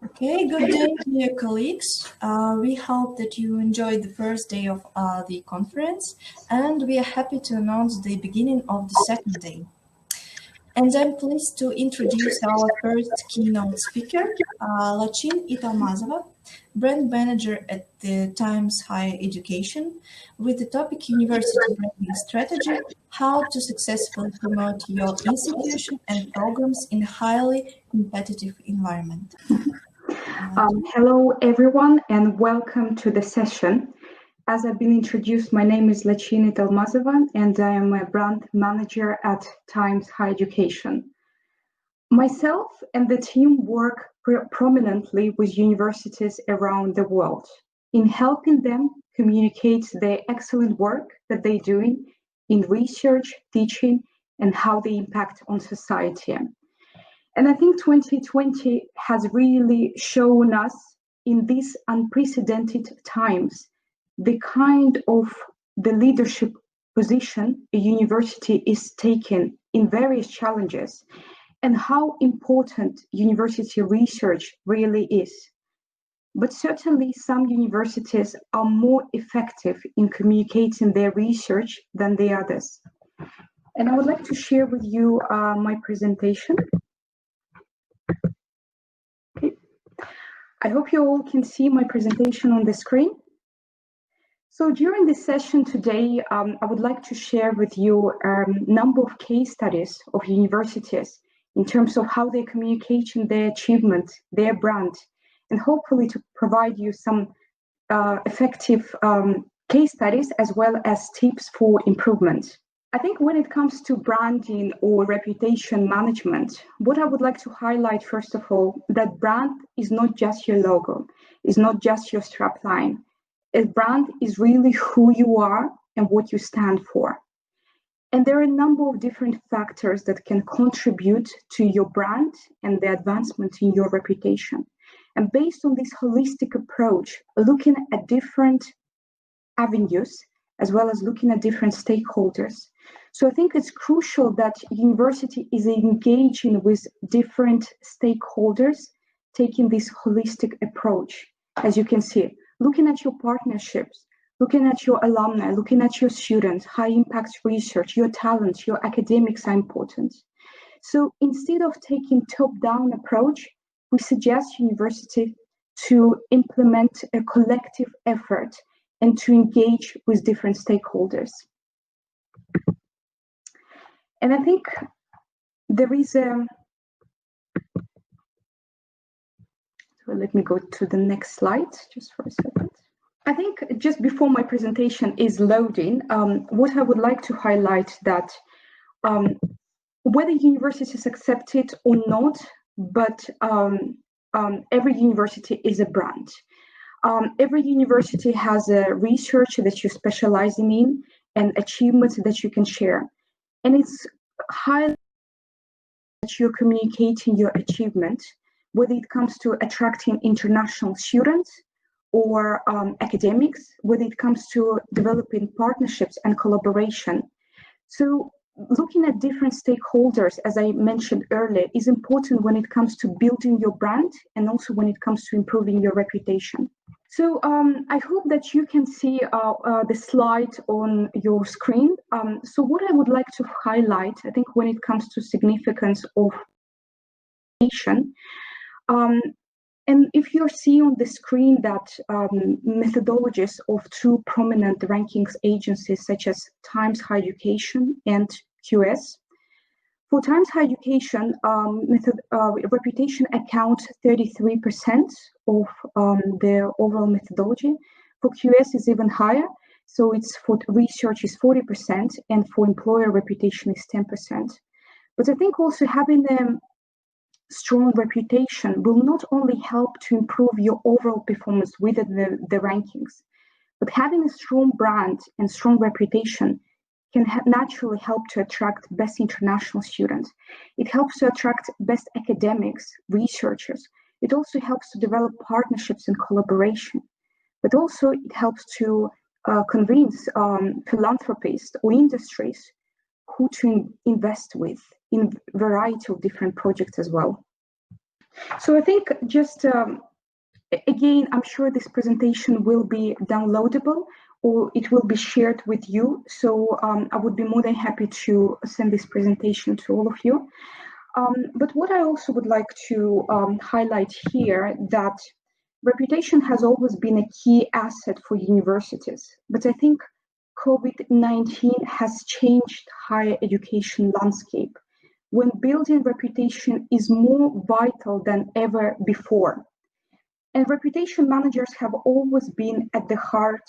Okay, good day, dear colleagues. We hope that you enjoyed the first day of the conference, and we are happy to announce the beginning of the second day. And I'm pleased to introduce our first keynote speaker, Lachyn Italmazova, brand manager at the Times Higher Education, with the topic University Branding Strategy, how to successfully promote your institution and programs in a highly competitive environment. Hello, everyone, and welcome to the session. As I've been introduced, my name is Lachyn Italmazova, and I am a brand manager at Times Higher Education. Myself and the team work prominently with universities around the world in helping them communicate the excellent work that they're doing in research, teaching, and how they impact on society. And I think 2020 has really shown us in these unprecedented times the kind of the leadership position a university is taking in various challenges and how important university research really is. But certainly some universities are more effective in communicating their research than the others. And I would like to share with you my presentation. I hope you all can see my presentation on the screen. So during this session today, I would like to share with you a number of case studies of universities in terms of how they're communicating their achievement, their brand, and hopefully to provide you some effective case studies as well as tips for improvement. I think when it comes to branding or reputation management, what I would like to highlight, first of all, that brand is not just your logo, is not just your strapline. A brand is really who you are and what you stand for. And there are a number of different factors that can contribute to your brand and the advancement in your reputation. And based on this holistic approach, looking at different avenues, as well as looking at different stakeholders. So I think it's crucial that university is engaging with different stakeholders, taking this holistic approach, as you can see, looking at your partnerships, looking at your alumni, looking at your students, high impact research, your talents, your academics are important. So instead of taking top-down approach, we suggest university to implement a collective effort and to engage with different stakeholders. And I think there is so let me go to the next slide just for a second. I think just before my presentation is loading, what I would like to highlight that whether university is accepted or not, but every university is a brand. Every university has a research that you're specializing in and achievements that you can share. And it's highly that you're communicating your achievement, whether it comes to attracting international students or academics, whether it comes to developing partnerships and collaboration. So looking at different stakeholders, as I mentioned earlier, is important when it comes to building your brand and also when it comes to improving your reputation. So I hope that you can see the slide on your screen. So what I would like to highlight, I think when it comes to significance of reputation, and if you're seeing on the screen that methodologies of two prominent rankings agencies such as Times Higher Education and QS. For Times Higher Education, reputation accounts 33% of the overall methodology. For QS is even higher, so it's for research is 40% and for employer reputation is 10%. But I think also having a strong reputation will not only help to improve your overall performance within the rankings, but having a strong brand and strong reputation can naturally help to attract best international students. It helps to attract best academics, researchers. It also helps to develop partnerships and collaboration. But also it helps to convince philanthropists or industries who to invest with in a variety of different projects as well. So I think just again, I'm sure this presentation will be downloadable or it will be shared with you. So I would be more than happy to send this presentation to all of you. But what I also would like to highlight here that reputation has always been a key asset for universities. But I think COVID-19 has changed higher education landscape when building reputation is more vital than ever before. And reputation managers have always been at the heart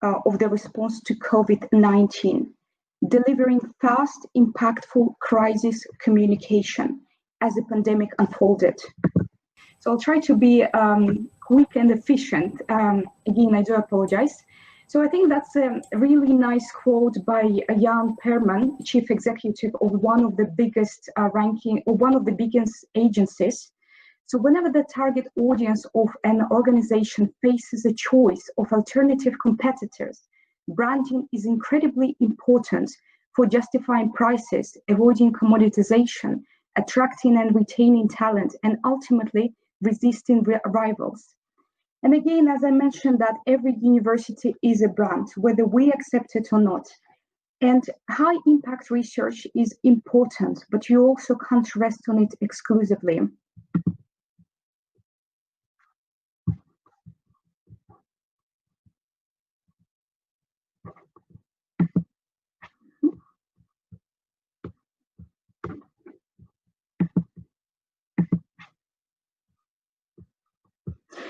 of the response to COVID-19, delivering fast, impactful crisis communication as the pandemic unfolded. So I'll try to be quick and efficient. Again, I do apologize. So I think that's a really nice quote by Jan Perman, chief executive of one of the biggest ranking or one of the biggest agencies. So whenever the target audience of an organization faces a choice of alternative competitors, branding is incredibly important for justifying prices, avoiding commoditization, attracting and retaining talent, and ultimately resisting rivals. And again, as I mentioned, that every university is a brand, whether we accept it or not. And high impact research is important, but you also can't rest on it exclusively.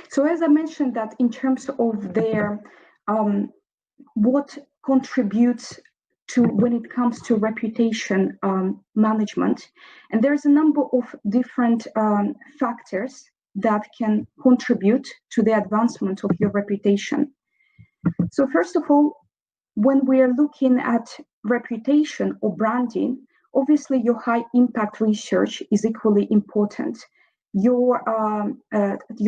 So as I mentioned that in terms of their what contributes to when it comes to reputation management, and there's a number of different factors that can contribute to the advancement of your reputation. So first of all, when we're looking at reputation or branding, obviously your high impact research is equally important. Your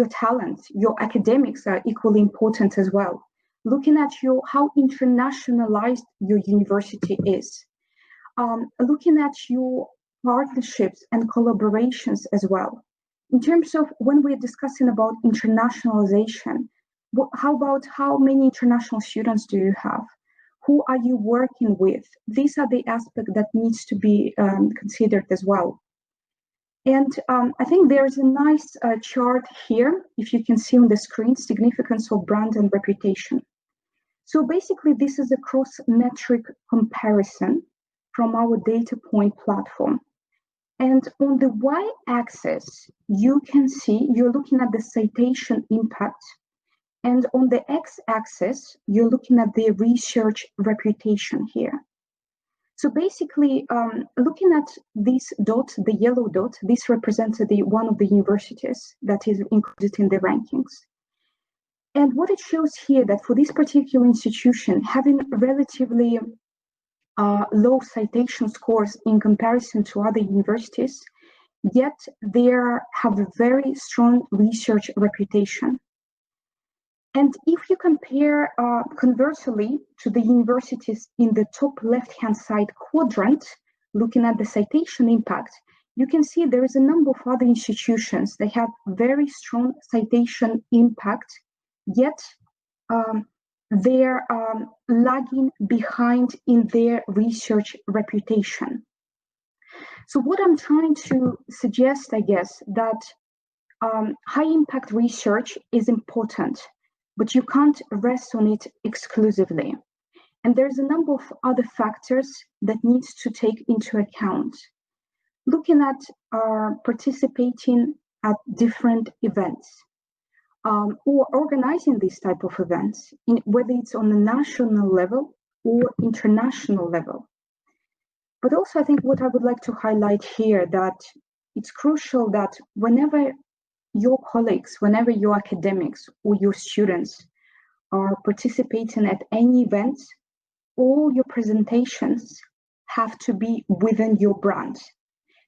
talent, your academics are equally important as well. Looking at how internationalized your university is. Looking at your partnerships and collaborations as well. In terms of when we're discussing about internationalization, how about how many international students do you have? Who are you working with? These are the aspects that needs to be considered as well. And I think there's a nice chart here, if you can see on the screen, significance of brand and reputation. So basically, this is a cross-metric comparison from our data point platform. And on the y-axis, you can see you're looking at the citation impact. And on the x-axis, you're looking at the research reputation here. So basically, looking at this dot, the yellow dot, this represents one of the universities that is included in the rankings. And what it shows here that for this particular institution, having relatively low citation scores in comparison to other universities, yet they have a very strong research reputation. And if you compare conversely to the universities in the top left-hand side quadrant, looking at the citation impact, you can see there is a number of other institutions that have very strong citation impact, yet they're lagging behind in their research reputation. So what I'm trying to suggest, I guess, that high impact research is important, but you can't rest on it exclusively. And there's a number of other factors that needs to take into account. Looking at participating at different events or organizing these type of events, whether it's on a national level or international level. But also I think what I would like to highlight here that it's crucial that whenever your colleagues, whenever your academics or your students are participating at any events, all your presentations have to be within your brand.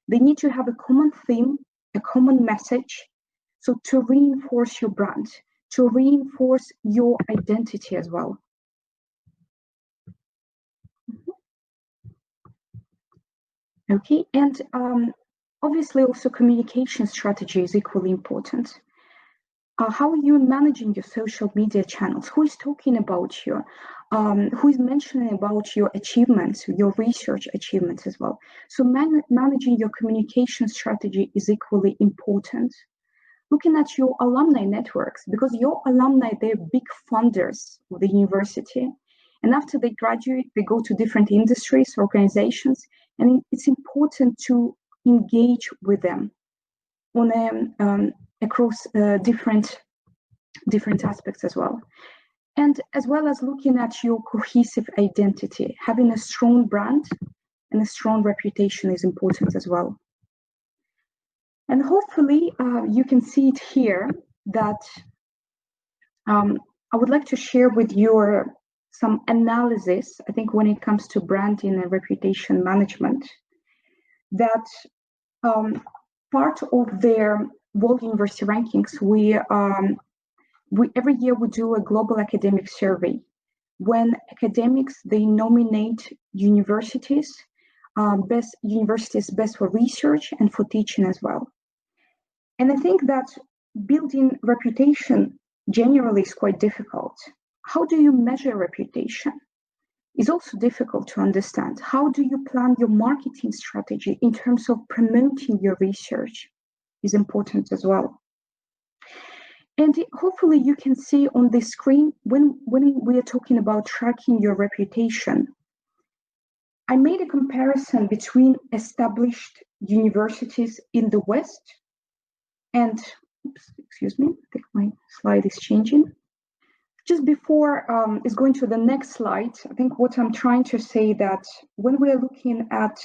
They need to have a common theme, a common message, so to reinforce your brand, to reinforce your identity as well. Okay, and Obviously, also communication strategy is equally important. How are you managing your social media channels? Who is talking about you? Who is mentioning about your achievements, your research achievements as well? So managing your communication strategy is equally important. Looking at your alumni networks, because your alumni, they're big funders of the university. And after they graduate, they go to different industries, organizations, and it's important to engage with them on across different aspects as well. And as well as looking at your cohesive identity, having a strong brand and a strong reputation is important as well. And hopefully you can see it here that I would like to share with you some analysis, I think when it comes to branding and reputation management, that part of their World University Rankings, we every year we do a global academic survey when academics, they nominate universities, best for research and for teaching as well. And I think that building reputation generally is quite difficult. How do you measure reputation? It's also difficult to understand. How do you plan your marketing strategy in terms of promoting your research is important as well. And hopefully you can see on the screen when we are talking about tracking your reputation, I made a comparison between established universities in the West and, excuse me, I think my slide is changing. Just before is going to the next slide, I think what I'm trying to say that when we're looking at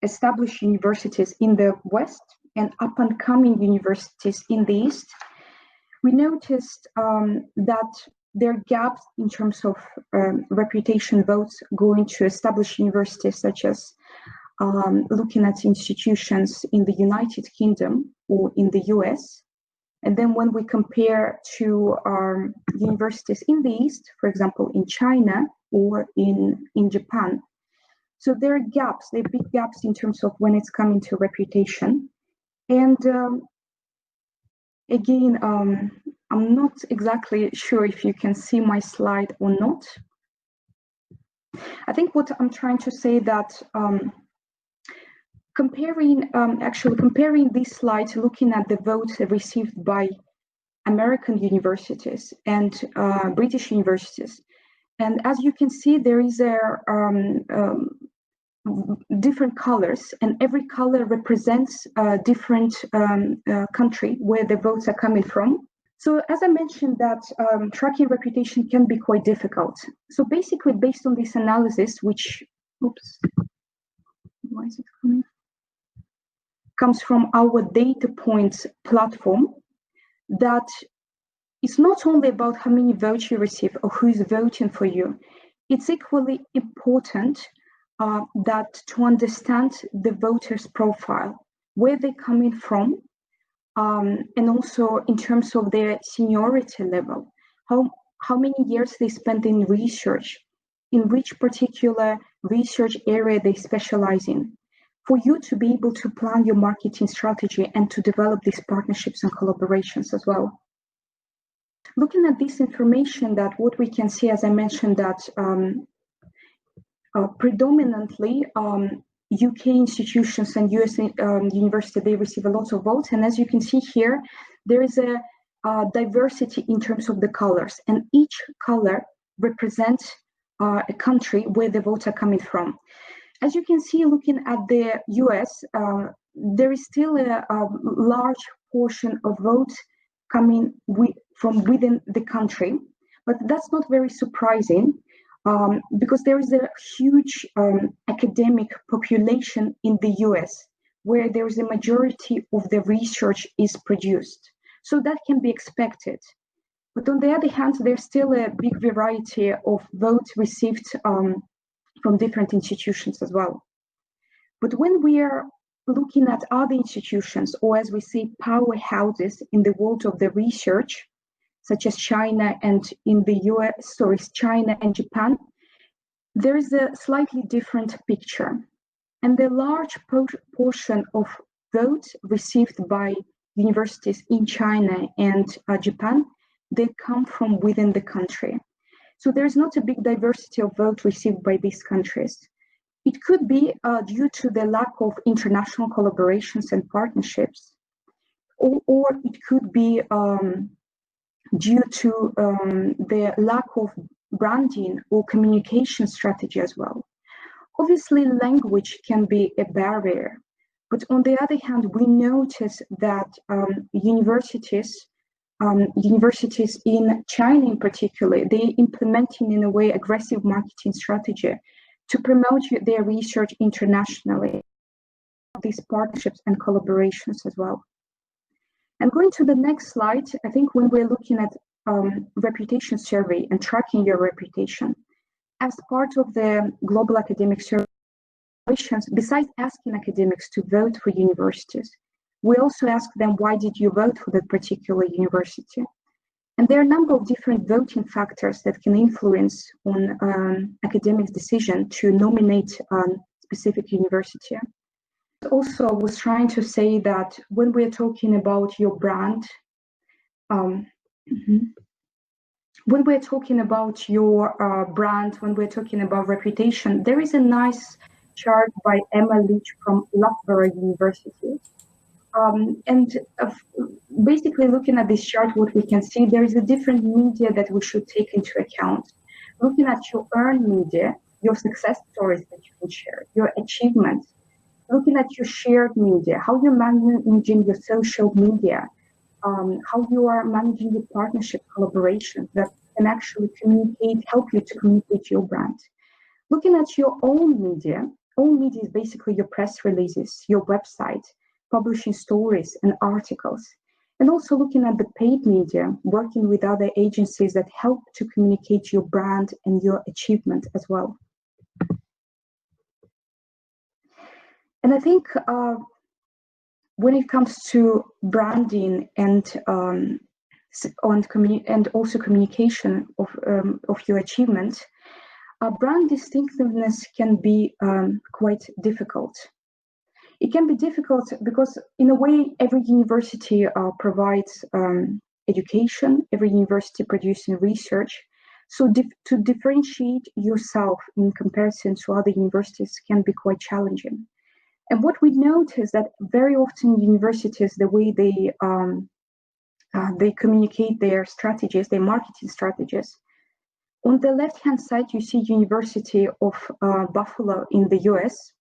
established universities in the West and up and coming universities in the East, we noticed that there are gaps in terms of reputation votes going to established universities, such as looking at institutions in the United Kingdom or in the US. And then when we compare to universities in the East, for example, in China or in Japan. So there are gaps, there are big gaps in terms of when it's coming to reputation. And again, I'm not exactly sure if you can see my slide or not. I think what I'm trying to say that comparing these slides, looking at the votes received by American universities and British universities. And as you can see, there is different colors, and every color represents a different country where the votes are coming from. So as I mentioned that tracking reputation can be quite difficult. So basically based on this analysis, which, why is it coming? Comes from our data points platform, that it's not only about how many votes you receive or who is voting for you. It's equally important that to understand the voters' profile, where they're coming from, and also in terms of their seniority level, how many years they spend in research, in which particular research area they specialize in, for you to be able to plan your marketing strategy and to develop these partnerships and collaborations as well. Looking at this information, that what we can see, as I mentioned, that predominantly UK institutions and US university, they receive a lot of votes. And as you can see here, there is a diversity in terms of the colors, and each color represents a country where the votes are coming from. As you can see, looking at the US, there is still a large portion of votes coming from within the country, but that's not very surprising because there is a huge academic population in the US where there is a majority of the research is produced. So that can be expected. But on the other hand, there's still a big variety of votes received from different institutions as well. But when we are looking at other institutions, or as we say, powerhouses in the world of the research, such as China and in the US, China and Japan, there is a slightly different picture. And the large portion of votes received by universities in China and Japan, they come from within the country. So there's not a big diversity of votes received by these countries. It could be due to the lack of international collaborations and partnerships, or it could be due to the lack of branding or communication strategy as well. Obviously, language can be a barrier, but on the other hand, we notice that universities in China in particular, they implementing in a way aggressive marketing strategy to promote their research internationally, these partnerships and collaborations as well. And going to the next slide, I think when we're looking at reputation survey and tracking your reputation, as part of the global academic survey, besides asking academics to vote for universities, we also ask them, why did you vote for that particular university? And there are a number of different voting factors that can influence on academics' decision to nominate a specific university. Also, I was trying to say that when we're talking about your brand, when we're talking about your brand, when we're talking about reputation, there is a nice chart by Emma Leach from Loughborough University. And basically looking at this chart, what we can see, there is a different media that we should take into account. Looking at your earned media, your success stories that you can share, your achievements, looking at your shared media, how you're managing your social media, how you are managing your partnership collaboration that can actually help you to communicate your brand. Looking at your own media is basically your press releases, your website, publishing stories and articles, and also looking at the paid media, working with other agencies that help to communicate your brand and your achievement as well. And I think when it comes to branding and also communication of your achievement, brand distinctiveness can be quite difficult. It can be difficult because, in a way, every university provides education, every university producing research. So to differentiate yourself in comparison to other universities can be quite challenging. And what we notice that very often universities, the way they communicate their strategies, their marketing strategies. On the left-hand side, you see University of Buffalo in the US.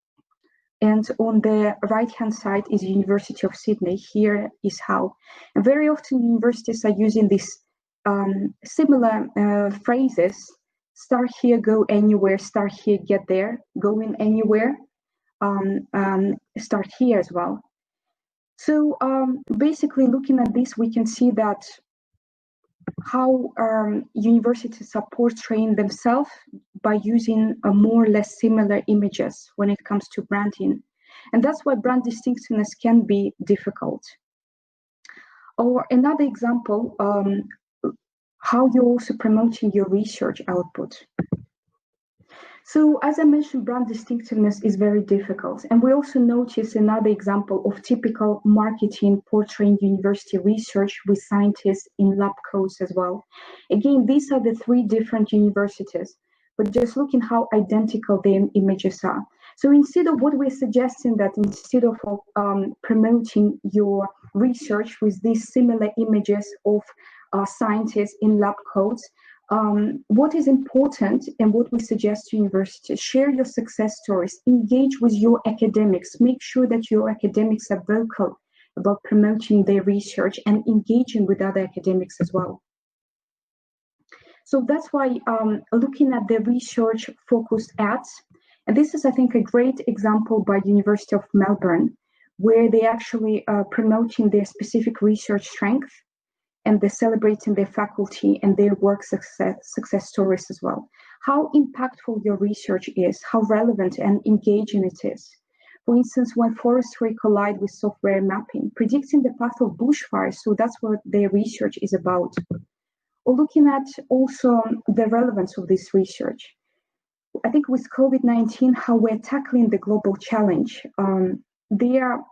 And on the right-hand side is University of Sydney. Here is how. And very often universities are using these similar phrases: start here, go anywhere, start here, get there, going anywhere, start here as well. So basically looking at this, we can see that how universities are portraying themselves by using more or less similar images when it comes to branding. And that's why brand distinctiveness can be difficult. Or another example, how you're also promoting your research output. So as I mentioned, brand distinctiveness is very difficult. And we also notice another example of typical marketing portraying university research with scientists in lab coats as well. Again, these are the three different universities, but just looking how identical their images are. So instead of what we're suggesting, that instead of promoting your research with these similar images of scientists in lab coats, what is important and what we suggest to universities: share your success stories, engage with your academics, make sure that your academics are vocal about promoting their research and engaging with other academics as well. So that's why looking at the research-focused ads, and this is, I think, a great example by University of Melbourne, where they actually are promoting their specific research strength, and they're celebrating their faculty and their work success stories as well. How impactful your research is, how relevant and engaging it is. For instance, when forestry collide with software mapping, predicting the path of bushfires, so that's what their research is about. Or looking at also the relevance of this research. I think with COVID-19, how we're tackling the global challenge, they are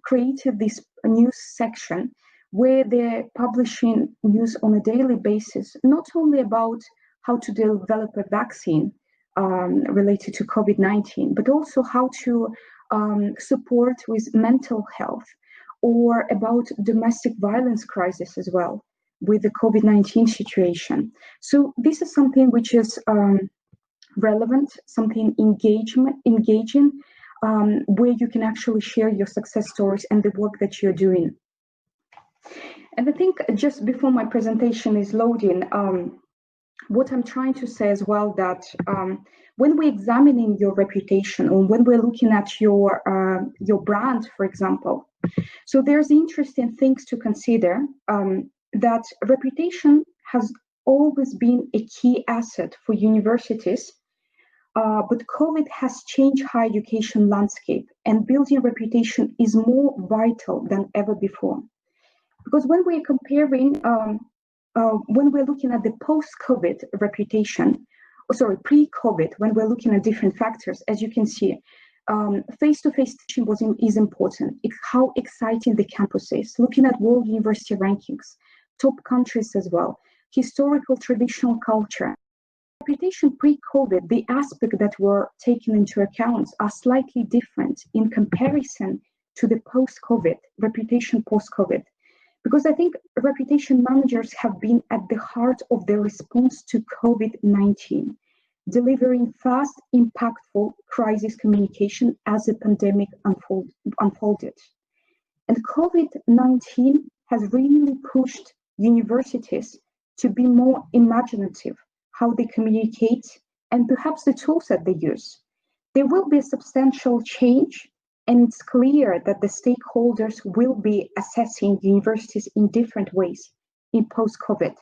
created this news section where they're publishing news on a daily basis, not only about how to develop a vaccine related to COVID-19, but also how to support with mental health or about domestic violence crisis as well with the COVID-19 situation. So this is something which is relevant, something engaging, where you can actually share your success stories and the work that you're doing. And I think just before my presentation is loading, what I'm trying to say as well that when we're examining your reputation or when we're looking at your brand, for example, so there's interesting things to consider that reputation has always been a key asset for universities. But COVID has changed higher education landscape, and building reputation is more vital than ever before. Because when we're comparing, when we're looking at the post-COVID reputation, pre-COVID, when we're looking at different factors, as you can see, face-to-face teaching is important. It's how exciting the campus is. Looking at world university rankings, top countries as well, historical traditional culture. Reputation pre-COVID, the aspects that were taken into account are slightly different in comparison to the post-COVID, reputation post-COVID. Because I think reputation managers have been at the heart of the response to COVID-19, delivering fast, impactful crisis communication as the pandemic unfolded. And COVID-19 has really pushed universities to be more imaginative how they communicate, and perhaps the tools that they use. There will be a substantial change, and it's clear that the stakeholders will be assessing universities in different ways in post-COVID.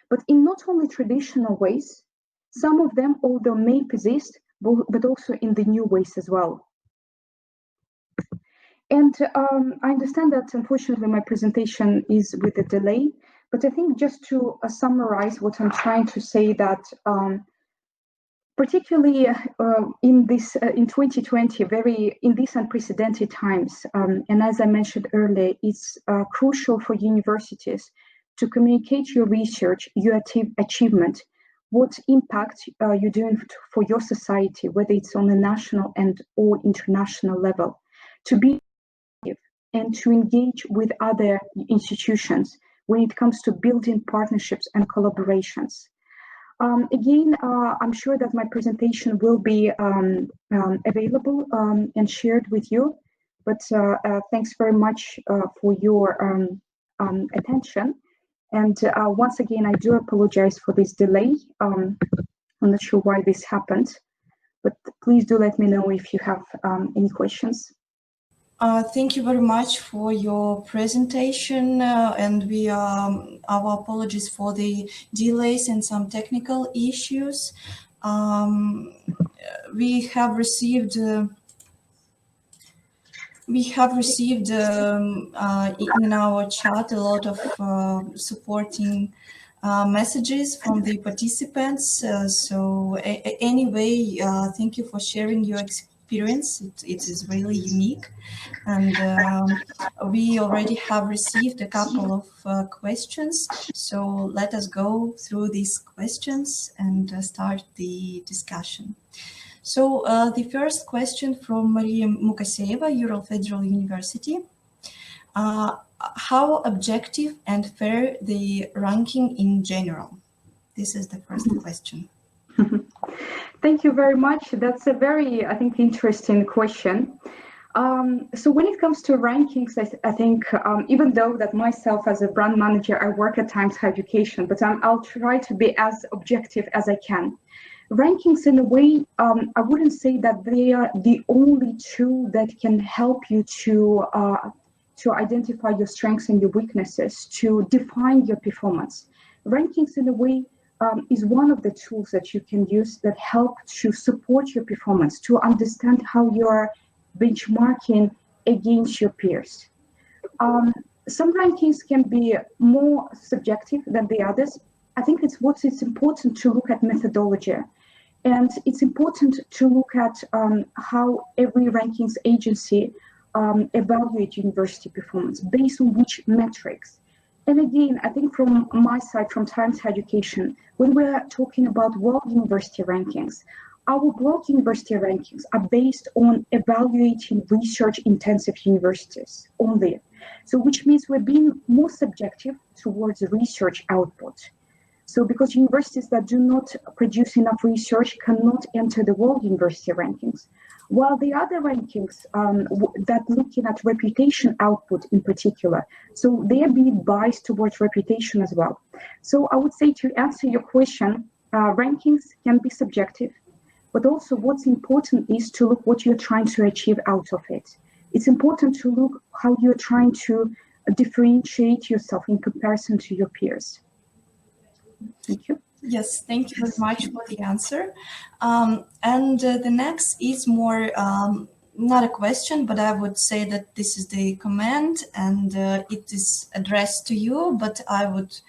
But in not only traditional ways, some of them, although may persist, but also in the new ways as well. And I understand that unfortunately my presentation is with a delay, but I think just to summarize what I'm trying to say that particularly in 2020, in these unprecedented times, and as I mentioned earlier, it's crucial for universities to communicate your research, your achievement, what impact you're doing for your society, whether it's on a national and or international level, to be and to engage with other institutions when it comes to building partnerships and collaborations. Again, I'm sure that my presentation will be available and shared with you, but thanks very much for your attention. And once again, I do apologize for this delay. I'm not sure why this happened, but please do let me know if you have any questions. Thank you very much for your presentation, and our apologies for the delays and some technical issues. We have received in our chat a lot of supporting messages from the participants. Anyway, thank you for sharing your experience. It is really unique. And we already have received a couple of questions. So let us go through these questions and start the discussion. So the first question from Maria Mukaseva, Ural Federal University. How objective and fair the ranking in general? This is the first question. Thank you very much. That's a very, I think, interesting question. So when it comes to rankings, I think even though that myself as a brand manager, I work at times higher education, but I'll try to be as objective as I can. Rankings, in a way, I wouldn't say that they are the only tool that can help you to identify your strengths and your weaknesses, to define your performance. Rankings, in a way, is one of the tools that you can use that help to support your performance, to understand how you're benchmarking against your peers. Some rankings can be more subjective than the others. I think it's important to look at methodology. And it's important to look at how every rankings agency evaluate university performance based on which metrics. And again, I think from my side, from Times Education, when we're talking about world university rankings, our world university rankings are based on evaluating research-intensive universities only. So which means we're being more subjective towards research output. So because universities that do not produce enough research cannot enter the world university rankings, while the other rankings that looking at reputation output in particular, so they are being biased towards reputation as well. So I would say, to answer your question, rankings can be subjective, but also what's important is to look what you're trying to achieve out of it. It's important to look how you're trying to differentiate yourself in comparison to your peers. Thank you. Yes, thank you very much for the answer. The next is more not a question, but I would say that this is the comment, and it is addressed to you, but I would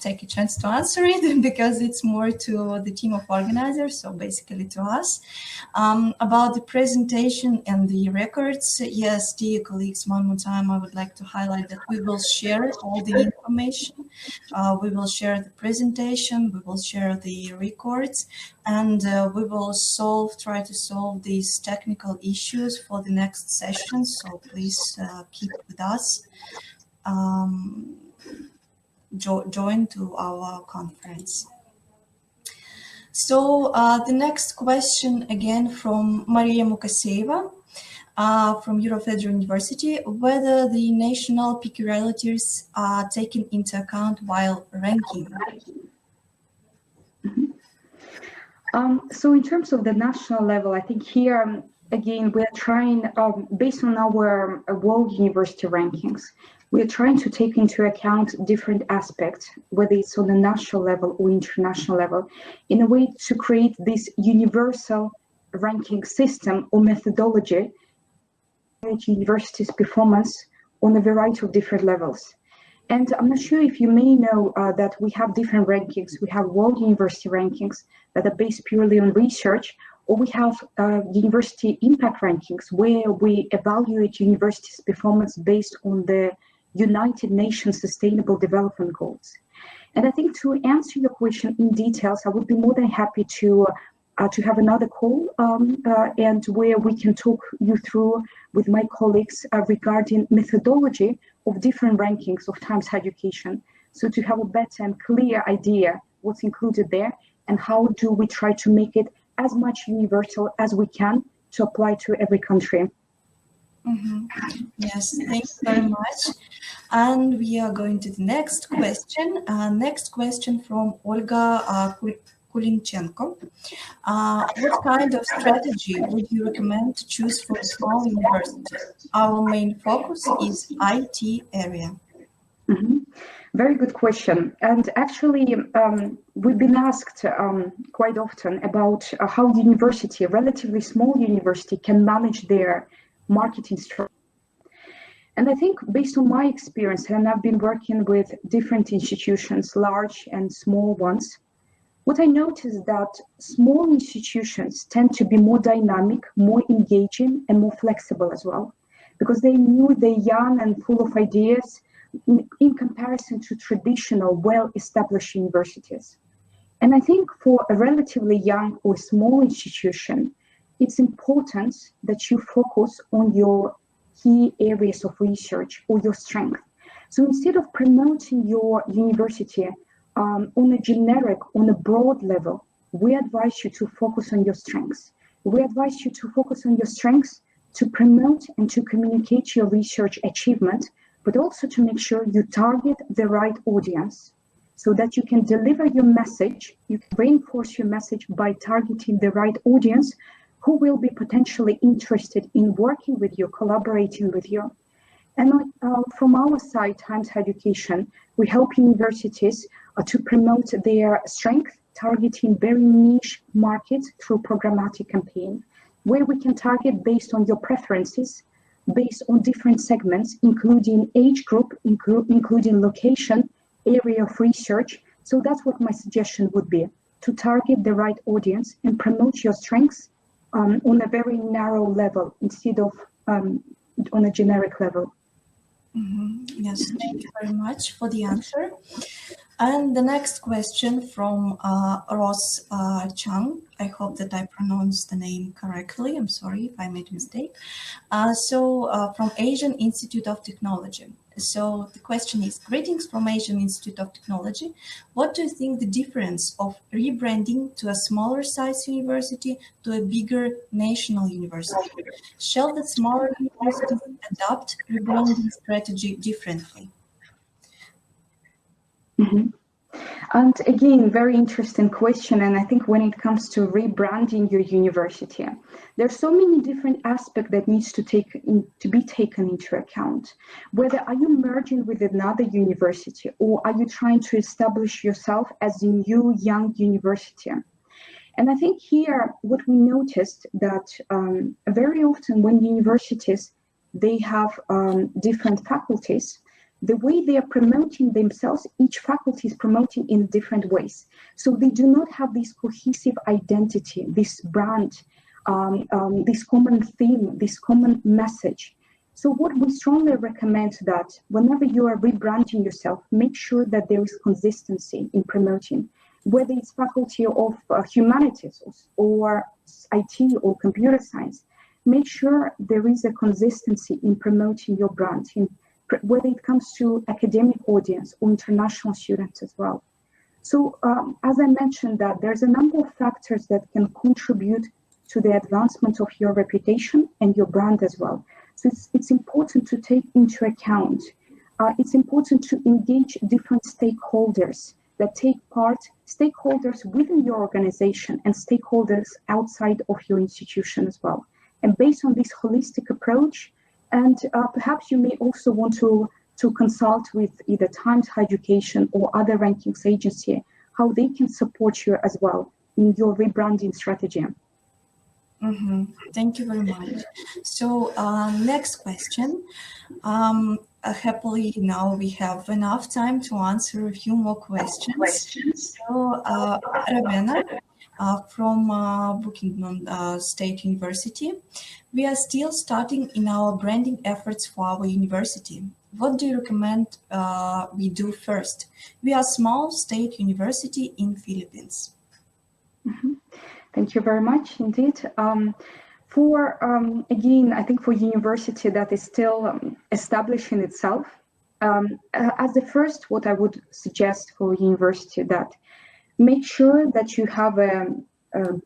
take a chance to answer it because it's more to the team of organizers, so basically to us. About the presentation and the records, yes, dear colleagues, one more time, I would like to highlight that we will share all the information. We will share the presentation, we will share the records, and we will try to solve these technical issues for the next session. So please keep with us. Join to our conference. So the next question again from Maria Mukaseva from Eurofederal University, whether the national peculiarities are taken into account while ranking. So in terms of the national level, I think here, again, we're trying, based on our world university rankings, we're trying to take into account different aspects, whether it's on the national level or international level, in a way to create this universal ranking system or methodology universities' performance on a variety of different levels. And I'm not sure if you may know that we have different rankings. We have world university rankings that are based purely on research, or we have university impact rankings where we evaluate universities' performance based on the United Nations Sustainable Development Goals. And I think to answer your question in details, I would be more than happy to have another call and where we can talk you through with my colleagues regarding methodology of different rankings of Times Education. So to have a better and clear idea what's included there and how do we try to make it as much universal as we can to apply to every country. Mm-hmm. Yes, thank you very much. And we are going to the next question. Next question from Olga Kulinchenko. What kind of strategy would you recommend to choose for a small university? Our main focus is IT area. Mm-hmm. Very good question. And actually, we've been asked quite often about how university, a relatively small university, can manage their marketing strategy. And I think based on my experience, and I've been working with different institutions, large and small ones, what I noticed that small institutions tend to be more dynamic, more engaging, and more flexible as well, because they knew they're young and full of ideas in comparison to traditional, well-established universities. And I think for a relatively young or small institution, it's important that you focus on your key areas of research or your strength. So instead of promoting your university on a generic, on a broad level, we advise you to focus on your strengths. We advise you to focus on your strengths to promote and to communicate your research achievement, but also to make sure you target the right audience so that you can deliver your message, you can reinforce your message by targeting the right audience who will be potentially interested in working with you, collaborating with you. And from our side, Times Education, we help universities to promote their strength, targeting very niche markets through programmatic campaign, where we can target based on your preferences, based on different segments, including age group, including location, area of research. So that's what my suggestion would be, to target the right audience and promote your strengths on a very narrow level instead of on a generic level. Yes, thank you very much for the answer. And the next question from Ross Chang. I hope that I pronounced the name correctly. I'm sorry if I made a mistake. From Asian Institute of Technology. So the question is, greetings from Asian Institute of Technology. What do you think the difference of rebranding to a smaller size university to a bigger national university? Shall the smaller universities adopt rebranding strategy differently? Mm-hmm. And again, very interesting question. And I think when it comes to rebranding your university, there's so many different aspects that needs to be taken into account. Whether are you merging with another university, or are you trying to establish yourself as a new young university? And I think here, what we noticed that very often when universities, they have different faculties, the way they are promoting themselves, each faculty is promoting in different ways. So they do not have this cohesive identity, this brand, this common theme, this common message. So what we strongly recommend that whenever you are rebranding yourself, make sure that there is consistency in promoting, whether it's faculty of humanities or IT or computer science. Make sure there is a consistency in promoting your brand, whether it comes to academic audience or international students as well. So as I mentioned, that there's a number of factors that can contribute to the advancement of your reputation and your brand as well. So it's important to take into account. It's important to engage different stakeholders that take part, stakeholders within your organization and stakeholders outside of your institution as well. And based on this holistic approach, and perhaps you may also want to consult with either Times Higher Education or other rankings agency, how they can support you as well in your rebranding strategy. Thank you very much. So next question. Happily, now we have enough time to answer a few more questions. So Ravenna from Buckingham State University. We are still starting in our branding efforts for our university. What do you recommend we do first? We are a small state university in Philippines. Thank you very much indeed. Again, I think for university that is still establishing itself, as the first, what I would suggest for university that make sure that you have a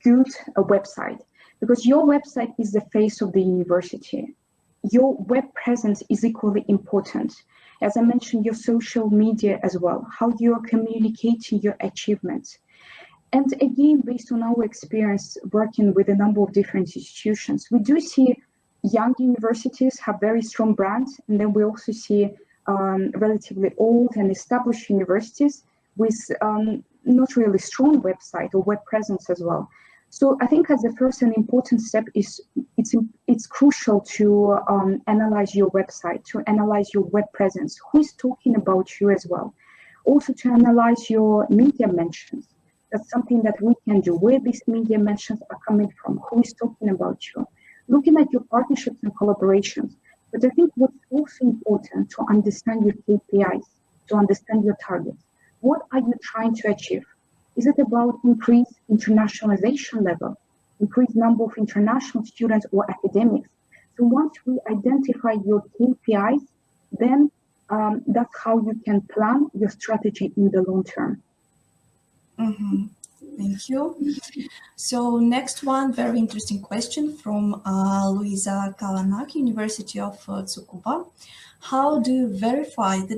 good website, because your website is the face of the university. Your web presence is equally important. As I mentioned, your social media as well, how you are communicating your achievements. And again, based on our experience working with a number of different institutions, we do see young universities have very strong brands, and then we also see relatively old and established universities with not really strong website or web presence as well. So I think as the first and important step is it's crucial to analyze your website, to analyze your web presence, who is talking about you as well. Also to analyze your media mentions. That's something that we can do, where these media mentions are coming from, who is talking about you, looking at your partnerships and collaborations. But I think what's also important to understand your KPIs, to understand your targets. What are you trying to achieve? Is it about increased internationalization level, increased number of international students or academics? So once we identify your KPIs, then that's how you can plan your strategy in the long term. Thank you. So next one, very interesting question from Luisa Kalanak, University of Tsukuba. How do you verify the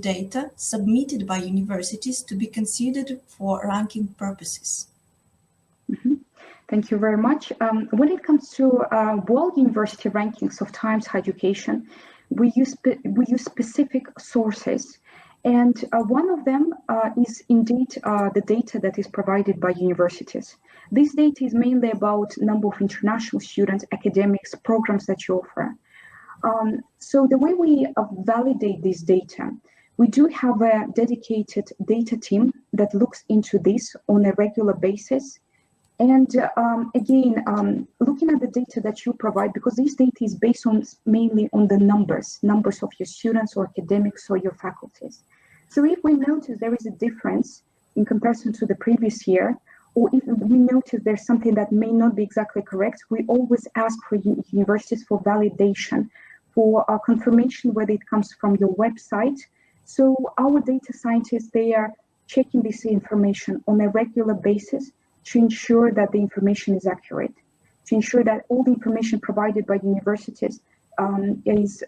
data submitted by universities to be considered for ranking purposes? Thank you very much. When it comes to world university rankings of Times Higher Education, we use specific sources. And one of them is indeed the data that is provided by universities. This data is mainly about number of international students, academics, programs that you offer. So the way we validate this data, We do have a dedicated data team that looks into this on a regular basis. And again, looking at the data that you provide, because this data is based on mainly on the numbers of your students or academics or your faculties. So if we notice there is a difference in comparison to the previous year, or if we notice there's something that may not be exactly correct, we always ask for universities for validation, for confirmation whether it comes from your website. So our data scientists, they are checking this information on a regular basis to ensure that the information is accurate, to ensure that all the information provided by universities is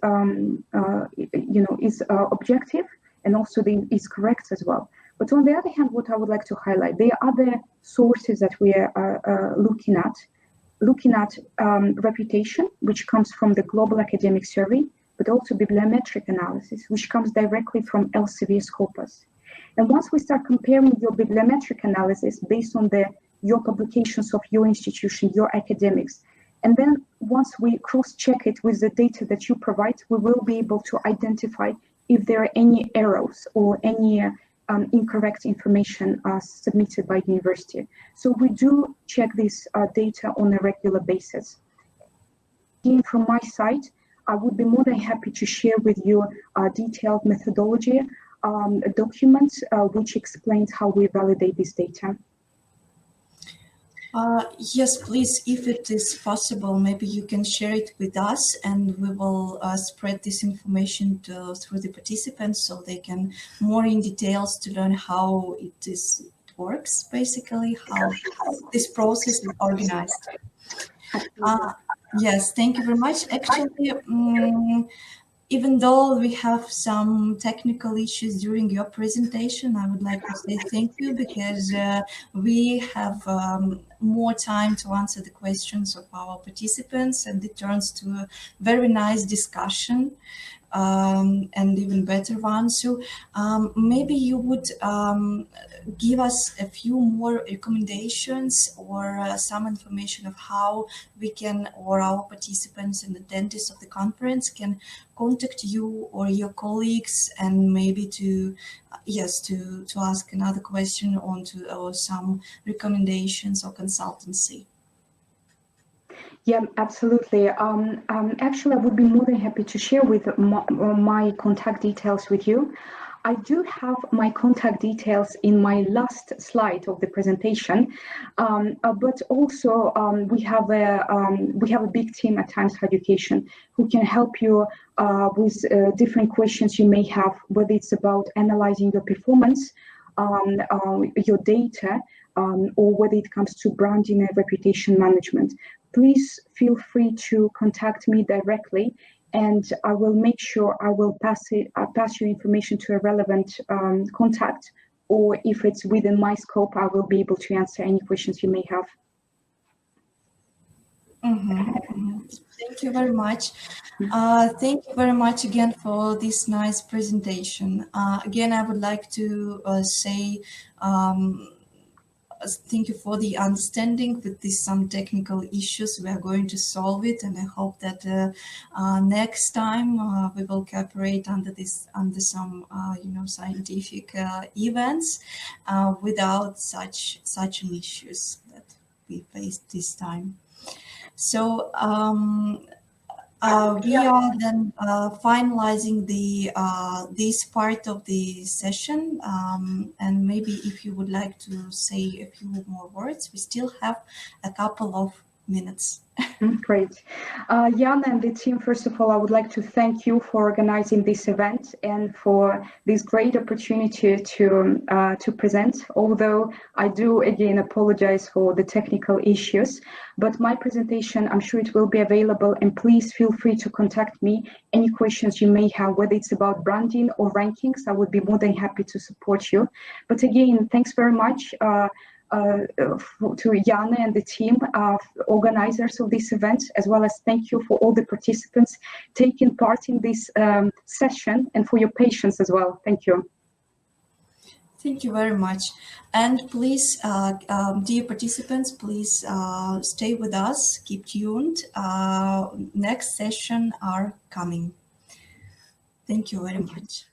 objective and also is correct as well. But on the other hand, what I would like to highlight, there are other sources that we are looking at reputation, which comes from the Global Academic Survey, but also bibliometric analysis, which comes directly from Elsevier Scopus. And once we start comparing your bibliometric analysis based on your publications of your institution, your academics, and then once we cross-check it with the data that you provide, we will be able to identify if there are any errors or any incorrect information submitted by the university. So we do check this data on a regular basis. Again, from my side, I would be more than happy to share with you a detailed methodology document which explains how we validate this data. Yes, please, if it is possible, maybe you can share it with us and we will spread this information through the participants so they can more in details to learn how it works, basically, how this process is organized. Yes, thank you very much. Actually, even though we have some technical issues during your presentation, I would like to say thank you because we have more time to answer the questions of our participants, and it turns to a very nice discussion and even better one. So maybe you would give us a few more recommendations or some information of how we can, or our participants and attendees of the conference can contact you or your colleagues, and maybe to ask another question or some recommendations or consultancy. Yeah, absolutely. Actually, I would be more than happy to share with my contact details with you. I do have my contact details in my last slide of the presentation, but also we have a big team at Times Higher Education who can help you with different questions you may have, whether it's about analyzing your performance, your data, or whether it comes to branding and reputation management. Please feel free to contact me directly, and I will make sure I will pass your information to a relevant contact, or if it's within my scope, I will be able to answer any questions you may have. Thank you very much. Thank you very much again for this nice presentation. Again, I would like to say thank you for the understanding with this some technical issues. We are going to solve it, and I hope that next time we will cooperate under some scientific events without such issues that we faced this time. So we are then finalizing this part of the session, and maybe if you would like to say a few more words, we still have a couple of minutes. Great. Jan and the team, first of all, I would like to thank you for organizing this event and for this great opportunity to present, although I do again apologize for the technical issues, but my presentation, I'm sure it will be available, and please feel free to contact me. Any questions you may have, whether it's about branding or rankings, I would be more than happy to support you. But again, thanks very much to Jana and the team, organizers of this event, as well as thank you for all the participants taking part in this session, and for your patience as well. Thank you. Thank you very much. And please, dear participants, please stay with us, keep tuned. Next session are coming. Thank you very much.